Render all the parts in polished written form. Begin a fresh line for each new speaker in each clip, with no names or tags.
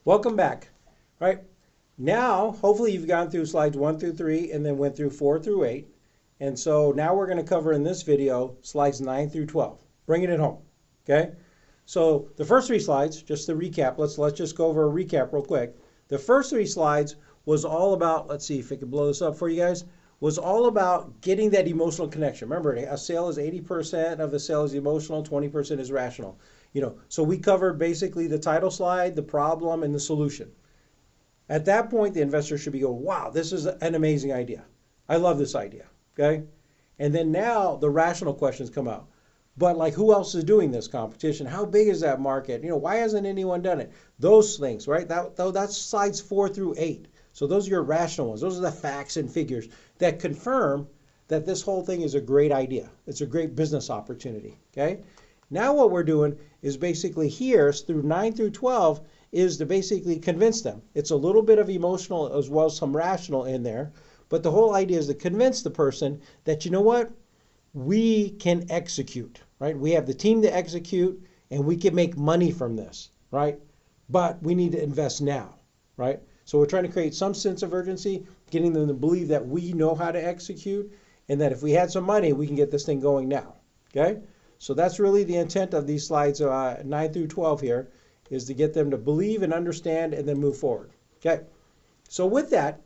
Welcome back. All right. Now, hopefully you've gone through slides 1 through 3 and then went through 4 through 8. And so now we're going to cover in this video slides 9 through 12. Bringing it home. Okay? So the first 3 slides, just to recap, let's just go over a recap real quick. The first 3 slides was all about, let's see if I can blow this up for you guys, was all about getting that emotional connection. Remember, a sale is 80% of the sale is emotional, 20% is rational. So we covered basically the title slide, the problem, and the solution. At that point, the investor should be going, wow, this is an amazing idea. I love this idea, okay? And then now the rational questions come out. But like, who else is doing this competition? How big is that market? Why hasn't anyone done it? Those things, right? That's slides 4 through 8. So those are your rational ones. Those are the facts and figures that confirm that this whole thing is a great idea. It's a great business opportunity, okay? Now what we're doing is basically here through 9 through 12 is to basically convince them. It's a little bit of emotional as well as some rational in there, but the whole idea is to convince the person that, you know what, we can execute, right? We have the team to execute and we can make money from this, right? But we need to invest now, right? So we're trying to create some sense of urgency, getting them to believe that we know how to execute and that if we had some money, we can get this thing going now, okay? So that's really the intent of these slides 9 through 12 here, is to get them to believe and understand and then move forward. Okay. So with that,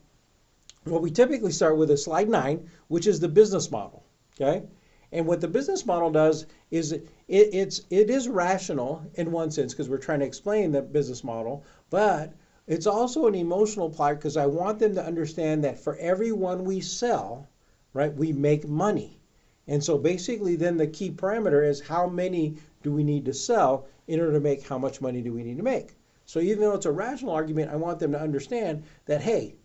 what we typically start with is slide 9, which is the business model. Okay. And what the business model does is it is rational in one sense because we're trying to explain the business model, but it's also an emotional part because I want them to understand that for every one we sell, right, we make money. And so basically then the key parameter is how many do we need to sell in order to make how much money do we need to make. So even though it's a rational argument, I want them to understand that, hey,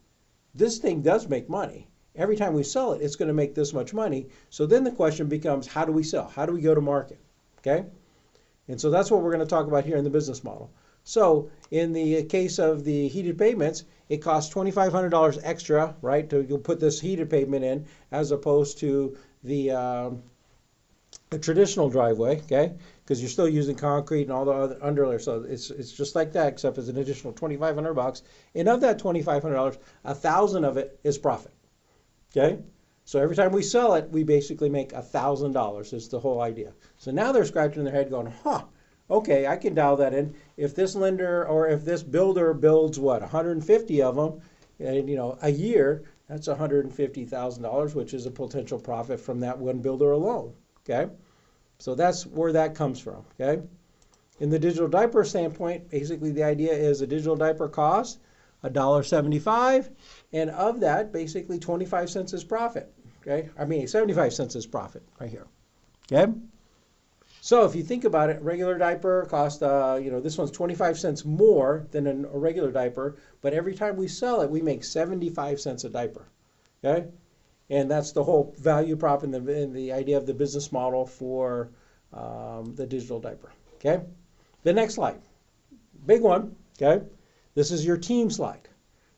this thing does make money. Every time we sell it, it's going to make this much money. So then the question becomes, how do we sell? How do we go to market? Okay? And so that's what we're going to talk about here in the business model. So in the case of the heated pavements, it costs $2,500 extra, right, to put this heated pavement in as opposed to the traditional driveway, okay, because you're still using concrete and all the other underlayer. So it's just like that, except it's an additional $2,500. And of that $2,500, 1,000 of it is profit. Okay, so every time we sell it, we basically make $1,000. Is the whole idea. So now they're scratching their head, going, "Huh, okay, I can dial that in. If this lender or if this builder builds 150 of them, and a year." That's $150,000, which is a potential profit from that one builder alone, okay? So that's where that comes from, okay? In the digital diaper standpoint, basically the idea is a digital diaper costs $1.75, and of that, basically 25 cents is profit, okay? 75 cents is profit right here, okay? So if you think about it, regular diaper costs, this one's 25 cents more than a regular diaper, but every time we sell it, we make 75 cents a diaper, okay? And that's the whole value prop and the idea of the business model for the digital diaper, okay? The next slide, big one, okay? This is your team slide.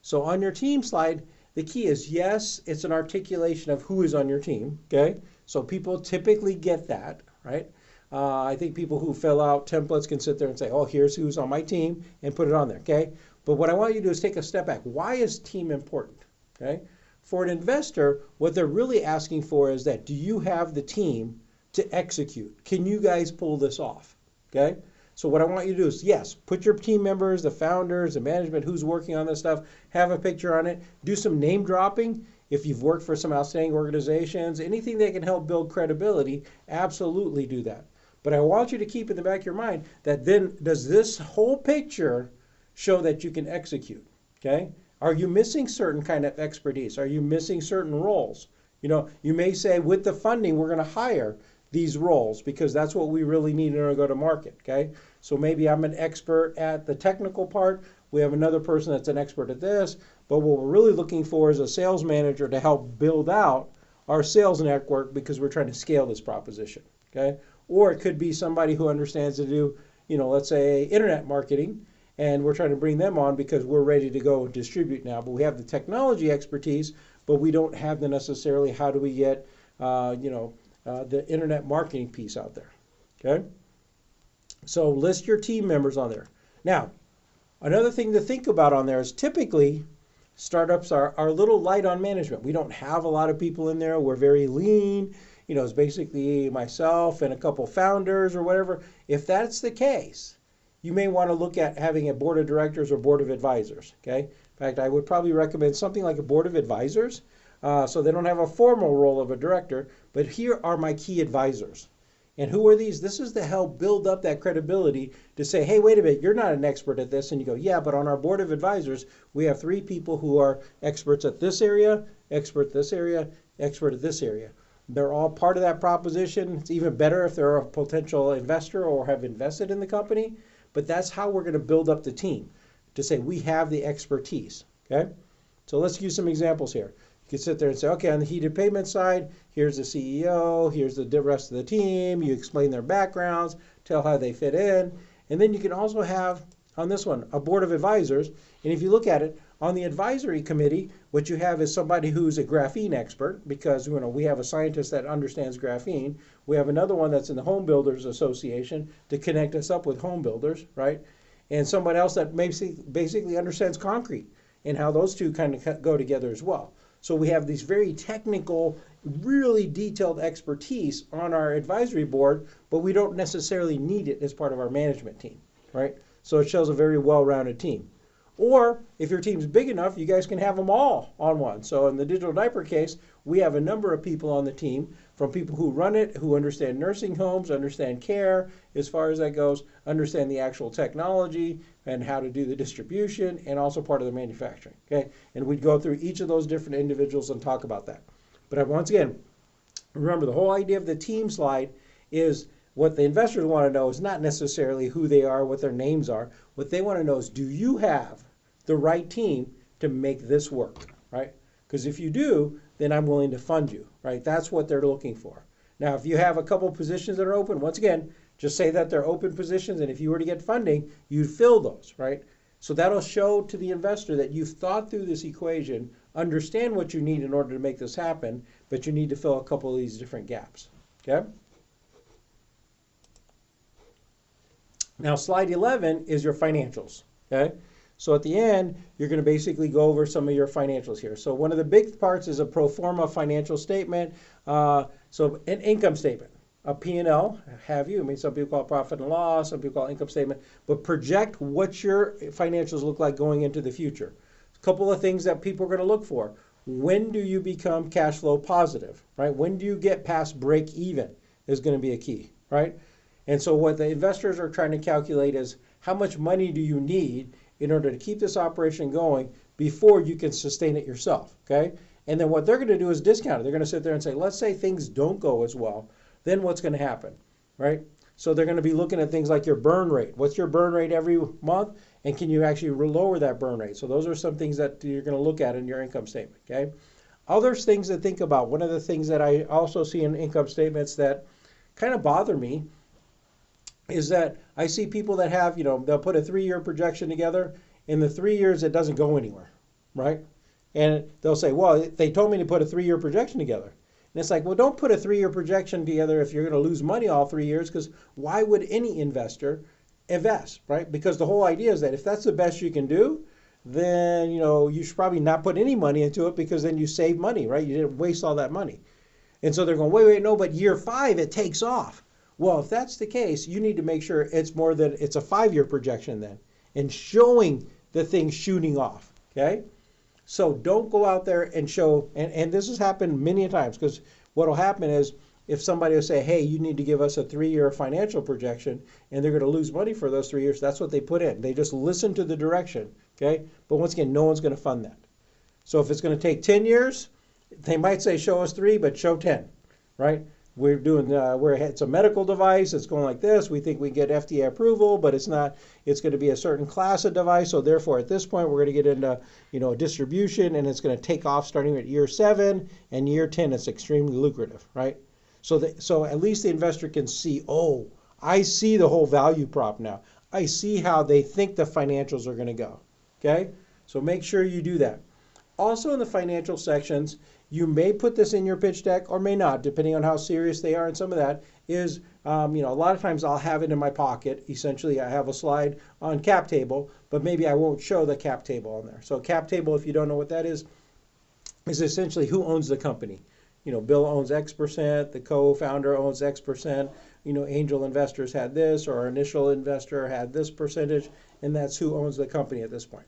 So on your team slide, the key is, yes, it's an articulation of who is on your team, okay? So people typically get that, right? I think people who fill out templates can sit there and say, oh, here's who's on my team and put it on there, okay? But what I want you to do is take a step back. Why is team important, okay? For an investor, what they're really asking for is that, do you have the team to execute? Can you guys pull this off, okay? So what I want you to do is, yes, put your team members, the founders, the management, who's working on this stuff, have a picture on it, do some name dropping. If you've worked for some outstanding organizations, anything that can help build credibility, absolutely do that. But I want you to keep in the back of your mind that then does this whole picture show that you can execute, okay? Are you missing certain kind of expertise? Are you missing certain roles? You may say with the funding, we're going to hire these roles because that's what we really need in order to go to market, okay? So maybe I'm an expert at the technical part. We have another person that's an expert at this. But what we're really looking for is a sales manager to help build out our sales network because we're trying to scale this proposition, okay? Or it could be somebody who understands to do, let's say internet marketing, and we're trying to bring them on because we're ready to go and distribute now. But we have the technology expertise, but we don't have the necessarily how do we get, the internet marketing piece out there, okay? So list your team members on there. Now, Another thing to think about on there is typically startups are a little light on management. We don't have a lot of people in there. We're very lean. It's basically myself and a couple founders or whatever. If that's the case, you may want to look at having a board of directors or board of advisors. Okay. In fact, I would probably recommend something like a board of advisors, so they don't have a formal role of a director, but here are my key advisors. And who are these? This is to help build up that credibility to say, hey, wait a minute, you're not an expert at this. And you go, yeah, but on our board of advisors, we have 3 people who are experts at this area, expert at this area, expert at this area. They're all part of that proposition. It's even better if they're a potential investor or have invested in the company. But that's how we're going to build up the team, to say we have the expertise. Okay? So let's use some examples here. You can sit there and say, okay, on the heated pavement side, here's the CEO, here's the rest of the team. You explain their backgrounds, tell how they fit in. And then you can also have, on this one, a board of advisors. And if you look at it, on the advisory committee, what you have is somebody who's a graphene expert, because we have a scientist that understands graphene. We have another one that's in the Home Builders Association to connect us up with home builders, right? And somebody else that basically understands concrete and how those two kind of go together as well. So we have these very technical, really detailed expertise on our advisory board, but we don't necessarily need it as part of our management team, right? So it shows a very well-rounded team. Or if your team's big enough, you guys can have them all on one. So in the Digital Diaper case, we have a number of people on the team, from people who run it, who understand nursing homes, understand care as far as that goes, understand the actual technology and how to do the distribution, and also part of the manufacturing. Okay, and we'd go through each of those different individuals and talk about that. But once again, remember, the whole idea of the team slide is what the investors want to know is not necessarily who they are, what their names are. What they want to know is, do you have the right team to make this work, right? Because if you do, then I'm willing to fund you, right? That's what they're looking for. Now, if you have a couple positions that are open, once again, just say that they're open positions, and if you were to get funding, you'd fill those, right? So that'll show to the investor that you've thought through this equation, understand what you need in order to make this happen, but you need to fill a couple of these different gaps, okay? Now, slide 11 is your financials, okay? So at the end, you're going to basically go over some of your financials here. So one of the big parts is a pro forma financial statement. So an income statement, a P&L, have you? I mean, some people call it profit and loss, some people call it income statement, but project what your financials look like going into the future. A couple of things that people are going to look for. When do you become cash flow positive, right? When do you get past break even is going to be a key, right? And so what the investors are trying to calculate is how much money do you need in order to keep this operation going before you can sustain it yourself, okay? And then what they're going to do is discount it. They're going to sit there and say, let's say things don't go as well, then what's going to happen, right? So they're going to be looking at things like your burn rate. What's your burn rate every month? And can you actually lower that burn rate? So those are some things that you're going to look at in your income statement, okay? Other things to think about. One of the things that I also see in income statements that kind of bother me is that I see people that have, they'll put a 3-year projection together. In the 3 years, it doesn't go anywhere, right? And they'll say, well, they told me to put a 3-year projection together. And it's like, well, don't put a 3-year projection together if you're going to lose money all 3 years, because why would any investor invest, right? Because the whole idea is that if that's the best you can do, then, you should probably not put any money into it, because then you save money, right? You didn't waste all that money. And so they're going, wait, no, but year 5, it takes off. Well, if that's the case, you need to make sure it's more than it's a 5-year projection then, and showing the thing shooting off, okay? So don't go out there and show, and this has happened many times, because what will happen is if somebody will say, hey, you need to give us a 3-year financial projection, and they're going to lose money for those 3 years, that's what they put in. They just listen to the direction, okay? But once again, no one's going to fund that. So if it's going to take 10 years, they might say show us 3, but show 10, right? We're doing, it's a medical device, it's going like this, we think we get FDA approval, but it's not, it's going to be a certain class of device, so therefore at this point we're going to get into, distribution, and it's going to take off starting at year 7, and year 10 it's extremely lucrative, right? So at least the investor can see, oh, I see the whole value prop now. I see how they think the financials are going to go, okay? So make sure you do that. Also in the financial sections, You may put this in your pitch deck or may not, depending on how serious they are. And some of that is, a lot of times I'll have it in my pocket. Essentially, I have a slide on cap table, but maybe I won't show the cap table on there. So cap table, if you don't know what that is essentially who owns the company. Bill owns X percent, the co-founder owns X percent, angel investors had this, or our initial investor had this percentage, and that's who owns the company at this point.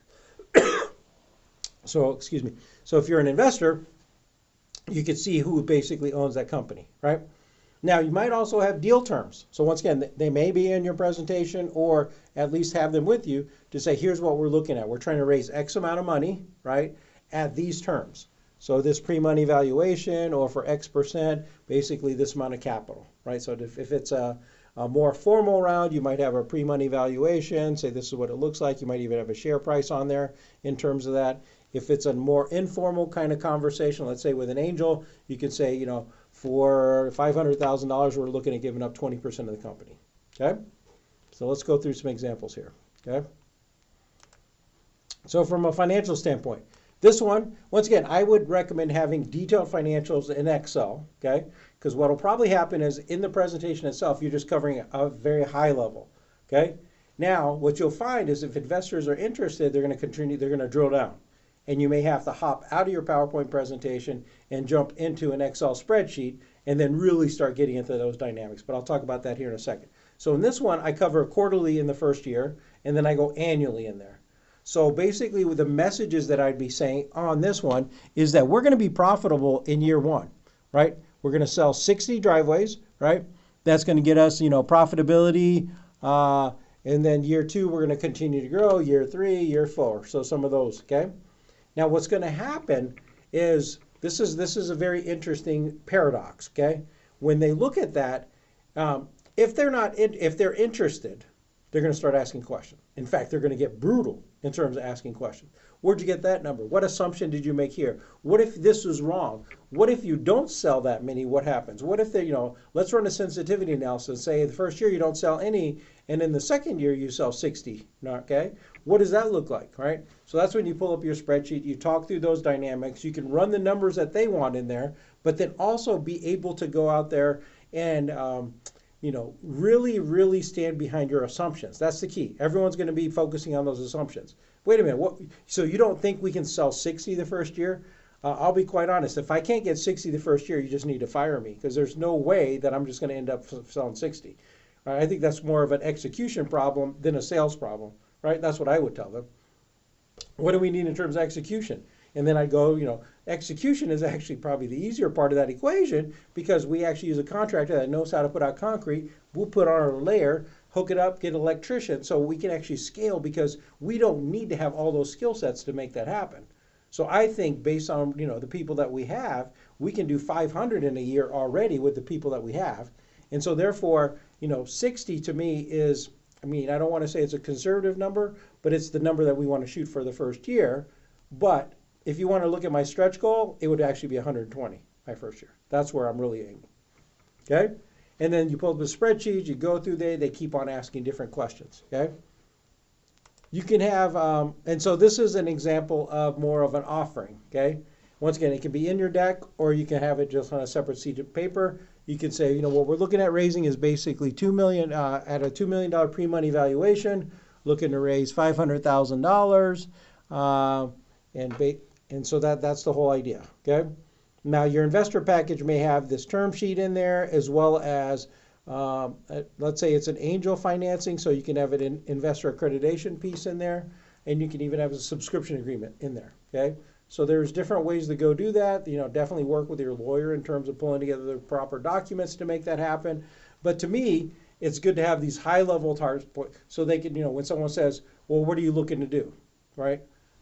So, excuse me. So if you're an investor, you can see who basically owns that company, right? Now, you might also have deal terms. So once again, they may be in your presentation or at least have them with you to say, here's what we're looking at. We're trying to raise X amount of money, right, at these terms. So this pre-money valuation, or for X percent, basically this amount of capital, right? So if it's a more formal round, you might have a pre-money valuation, say this is what it looks like. You might even have a share price on there in terms of that. If it's a more informal kind of conversation, let's say with an angel, you can say, for $500,000, we're looking at giving up 20% of the company, okay? So let's go through some examples here, okay? So from a financial standpoint, this one, once again, I would recommend having detailed financials in Excel, okay? Because what will probably happen is in the presentation itself, you're just covering a very high level, okay? Now, what you'll find is if investors are interested, they're going to drill down. And you may have to hop out of your PowerPoint presentation and jump into an Excel spreadsheet and then really start getting into those dynamics. But I'll talk about that here in a second. So in this one, I cover quarterly in the first year, and then I go annually in there. So basically, with the messages that I'd be saying on this one is that we're going to be profitable in year one, right? We're going to sell 60 driveways, right? That's going to get us, profitability. And then year two, we're going to continue to grow. Year three, year four. So some of those, okay? Now, what's going to happen is this is a very interesting paradox, okay? When they look at that, if they're interested, they're going to start asking questions. In fact, they're going to get brutal in terms of asking questions. Where'd you get that number? What assumption did you make here? What if this was wrong? What if you don't sell that many? What happens? What if they, let's run a sensitivity analysis. Say the first year you don't sell any, and in the second year you sell 60, okay? What does that look like, right? So that's when you pull up your spreadsheet, you talk through those dynamics, you can run the numbers that they want in there, but then also be able to go out there and, really, really stand behind your assumptions. That's the key. Everyone's going to be focusing on those assumptions. Wait a minute, so you don't think we can sell 60 the first year? I'll be quite honest. If I can't get 60 the first year, you just need to fire me, because there's no way that I'm just going to end up selling 60. I think that's more of an execution problem than a sales problem, right? That's what I would tell them. What do we need in terms of execution? And then I'd go, execution is actually probably the easier part of that equation, because we actually use a contractor that knows how to put out concrete. We'll put on our layer, hook it up, get an electrician, so we can actually scale, because we don't need to have all those skill sets to make that happen. So I think based on, the people that we have, we can do 500 in a year already with the people that we have. And so therefore, 60 to me is, I don't want to say it's a conservative number, but it's the number that we want to shoot for the first year. But if you want to look at my stretch goal, it would actually be 120 my first year. That's where I'm really aiming. Okay? And then you pull up the spreadsheet, you go through there, they keep on asking different questions. Okay? You can have, and so this is an example of more of an offering. Okay? Once again, it can be in your deck, or you can have it just on a separate sheet of paper. You can say, what we're looking at raising is basically $2 million at a $2 million pre-money valuation, looking to raise $500,000, and so that's the whole idea. Okay. Now your investor package may have this term sheet in there, as well as let's say it's an angel financing, so you can have an investor accreditation piece in there, and you can even have a subscription agreement in there. Okay. So there's different ways to go do that. Definitely work with your lawyer in terms of pulling together the proper documents to make that happen. But to me, it's good to have these high-level targets, so they can, when someone says, well, what are you looking to do, right?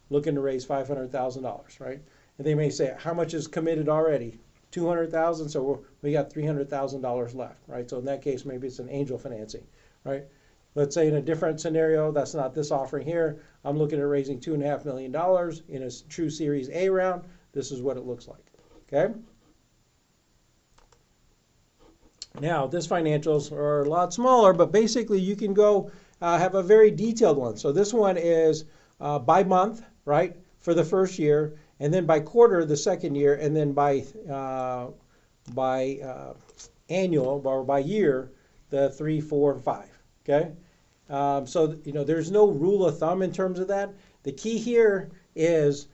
Looking to raise $500,000, right? And they may say, how much is committed already? $200,000, so we got $300,000 left, right? So in that case, maybe it's an angel financing, right? Let's say in a different scenario, that's not this offering here. I'm looking at raising $2.5 million in a true Series A round. This is what it looks like, okay? Now, this financials are a lot smaller, but basically you can go have a very detailed one. So this one is by month, right, for the first year. and then by quarter the second year, and then by annual or by year the 3, 4, and 5. Okay, so there's no rule of thumb in terms of that. The key here is,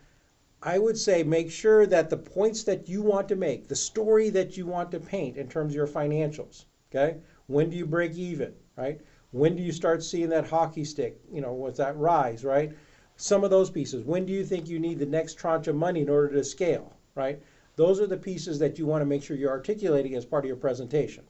I would say, make sure that the points that you want to make, the story that you want to paint in terms of your financials, okay? When do you break even, right? When do you start seeing that hockey stick, with that rise, right? Some of those pieces. When do you think you need the next tranche of money in order to scale, right? Those are the pieces that you want to make sure you're articulating as part of your presentation.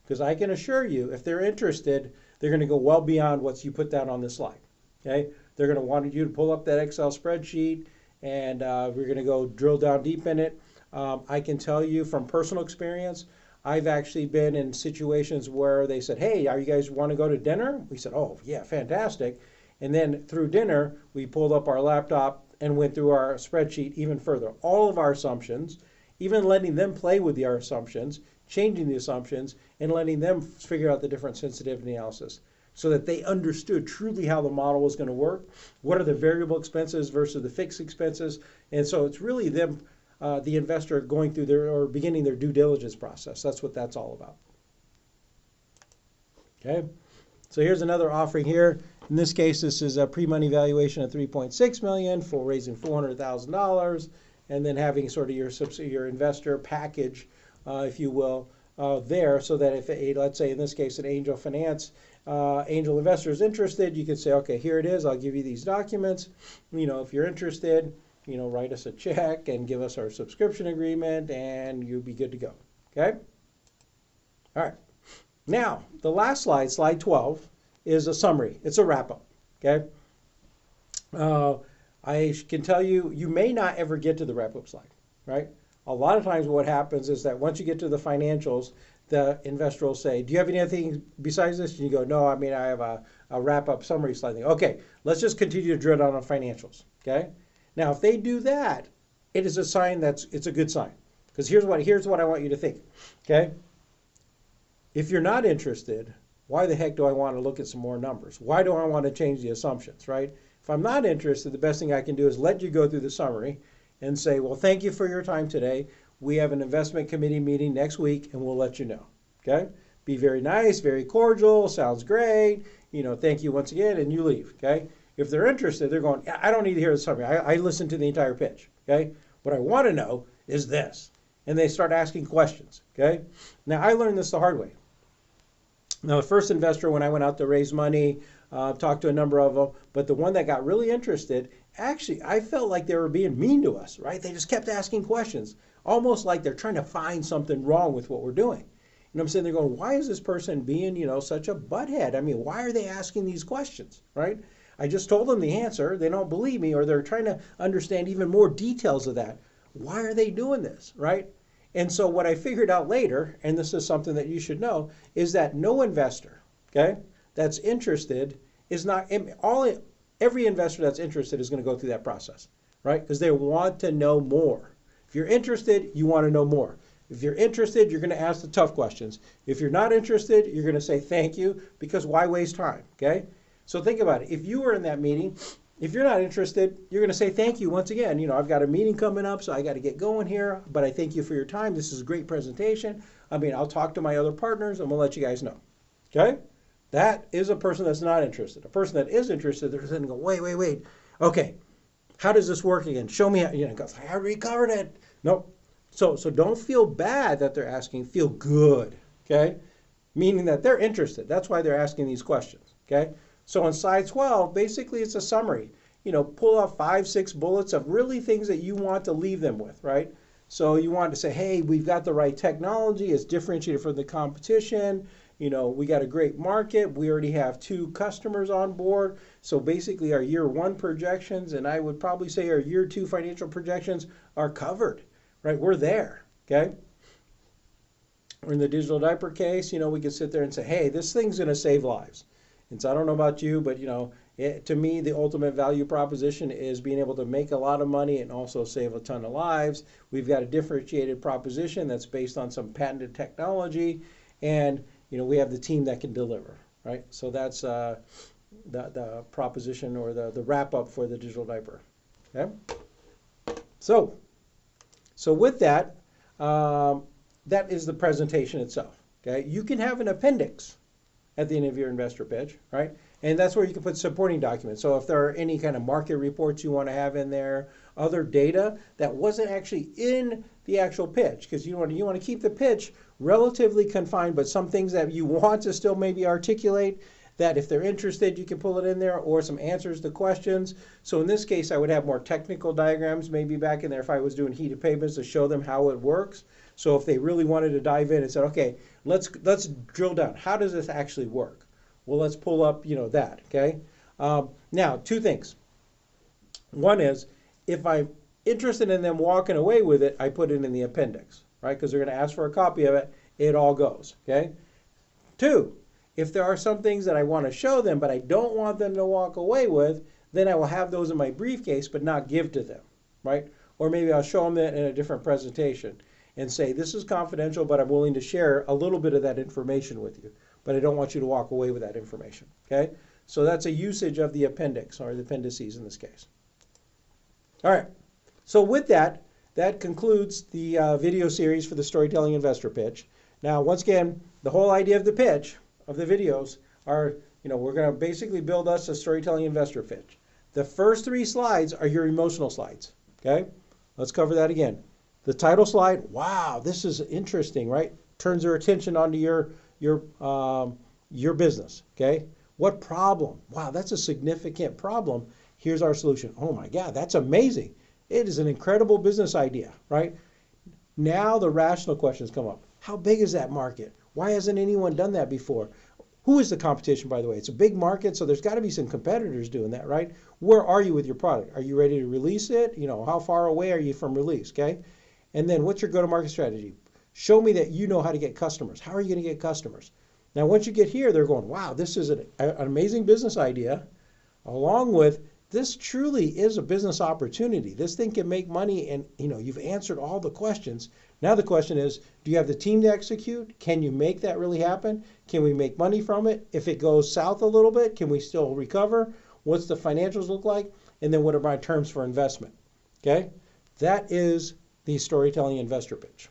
Because I can assure you, if they're interested, they're going to go well beyond what you put down on this slide, okay? They're going to want you to pull up that Excel spreadsheet, and we're going to go drill down deep in it. I can tell you from personal experience, I've actually been in situations where they said, hey, are you guys want to go to dinner? We said, oh, yeah, fantastic. And then through dinner, we pulled up our laptop and went through our spreadsheet even further. All of our assumptions, even letting them play with our assumptions, changing the assumptions, and letting them figure out the different sensitivity analysis, so that they understood truly how the model was going to work, what are the variable expenses versus the fixed expenses. And so it's really them, the investor, going through or beginning their due diligence process. That's what that's all about. Okay, so here's another offering here. In this case, this is a pre-money valuation of $3.6 million for raising $400,000, and then having sort of your investor package, if you will, there, so that if let's say in this case an angel finance angel investor is interested, you can say, okay, here it is, I'll give you these documents. If you're interested, write us a check and give us our subscription agreement, and you'll be good to go. Okay? All right. Now, the last slide, slide 12, is a summary. It's a wrap-up. Okay? I can tell you, you may not ever get to the wrap-up slide, right? A lot of times what happens is that once you get to the financials, the investor will say, do you have anything besides this? And you go, no, I have a wrap-up summary slide. Okay, let's just continue to drill down on financials, okay? Now, if they do that, it is a sign it's a good sign. Because here's what I want you to think, okay? If you're not interested, why the heck do I want to look at some more numbers? Why do I want to change the assumptions, right? If I'm not interested, the best thing I can do is let you go through the summary and say, well, thank you for your time today. We have an investment committee meeting next week, and we'll let you know, okay? Be very nice, very cordial, sounds great, thank you once again, and you leave, okay? If they're interested, they're going, I don't need to hear the summary. I listened to the entire pitch, okay? What I want to know is this. And they start asking questions, okay? Now, I learned this the hard way. Now, the first investor, when I went out to raise money, talked to a number of them, but the one that got really interested, actually, I felt like they were being mean to us, right? They just kept asking questions, almost like they're trying to find something wrong with what we're doing. I'm sitting there going, why is this person being, such a butthead? Why are they asking these questions, right? I just told them the answer. They don't believe me, or they're trying to understand even more details of that. Why are they doing this, right? And so what I figured out later, and this is something that you should know, is that no investor, okay, that's interested is not, every investor that's interested is going to go through that process, right? Because they want to know more. If you're interested, you want to know more. If you're interested, you're going to ask the tough questions. If you're not interested, you're going to say thank you, because why waste time, okay? So think about it. If you were in that meeting, if you're not interested, you're going to say thank you once again. I've got a meeting coming up, so I got to get going here, but I thank you for your time. This is a great presentation. I'll talk to my other partners, and we'll let you guys know, okay? That is a person that's not interested. A person that is interested, they're sitting and go, wait. Okay, how does this work again? Show me how, goes, I already covered it. Nope. So don't feel bad that they're asking, feel good, okay? Meaning that they're interested. That's why they're asking these questions, okay? So on slide 12, basically it's a summary. Pull out 5, 6 bullets of really things that you want to leave them with, right? So you want to say, hey, we've got the right technology. It's differentiated from the competition. We got a great market. We already have 2 customers on board. So basically our year 1 projections, and I would probably say our year 2 financial projections, are covered, right? We're there, okay? Or in the digital diaper case, we could sit there and say, hey, this thing's going to save lives. And so I don't know about you, but to me, the ultimate value proposition is being able to make a lot of money and also save a ton of lives. We've got a differentiated proposition that's based on some patented technology, and we have the team that can deliver, right? So that's the proposition, or the wrap up for the digital diaper. Okay. So with that, that is the presentation itself. Okay, you can have an appendix at the end of your investor pitch, right? And that's where you can put supporting documents. So if there are any kind of market reports you want to have in there, other data that wasn't actually in the actual pitch, because you want to keep the pitch relatively confined, but some things that you want to still maybe articulate, that if they're interested, you can pull it in there, or some answers to questions. So in this case, I would have more technical diagrams maybe back in there if I was doing heated payments to show them how it works. So if they really wanted to dive in and said, okay, let's drill down. How does this actually work? Well, let's pull up, that, okay? Now, two things. One is, if I'm interested in them walking away with it, I put it in the appendix, right? Because they're going to ask for a copy of it. It all goes, okay? Two, if there are some things that I want to show them, but I don't want them to walk away with, then I will have those in my briefcase, but not give to them, right? Or maybe I'll show them it in a different presentation and say, this is confidential, but I'm willing to share a little bit of that information with you, but I don't want you to walk away with that information, okay? So that's a usage of the appendix, or the appendices in this case. All right, so with that, that concludes the video series for the Storytelling Investor Pitch. Now, once again, the whole idea of the pitch, of the videos, are, we're going to basically build us a Storytelling Investor Pitch. The first 3 slides are your emotional slides, okay? Let's cover that again. The title slide, wow, this is interesting, right? Turns their attention onto your business, okay? What problem? Wow, that's a significant problem. Here's our solution. Oh my God, that's amazing. It is an incredible business idea, right? Now the rational questions come up. How big is that market? Why hasn't anyone done that before? Who is the competition, by the way? It's a big market, so there's got to be some competitors doing that, right? Where are you with your product? Are you ready to release it? How far away are you from release, okay? And then what's your go-to-market strategy? Show me that you know how to get customers. How are you going to get customers? Now, once you get here, they're going, wow, this is an amazing business idea, along with this truly is a business opportunity. This thing can make money, and you've answered all the questions. Now the question is, do you have the team to execute? Can you make that really happen? Can we make money from it? If it goes south a little bit, can we still recover? What's the financials look like? And then what are my terms for investment? Okay, that is the Storytelling Investor Pitch.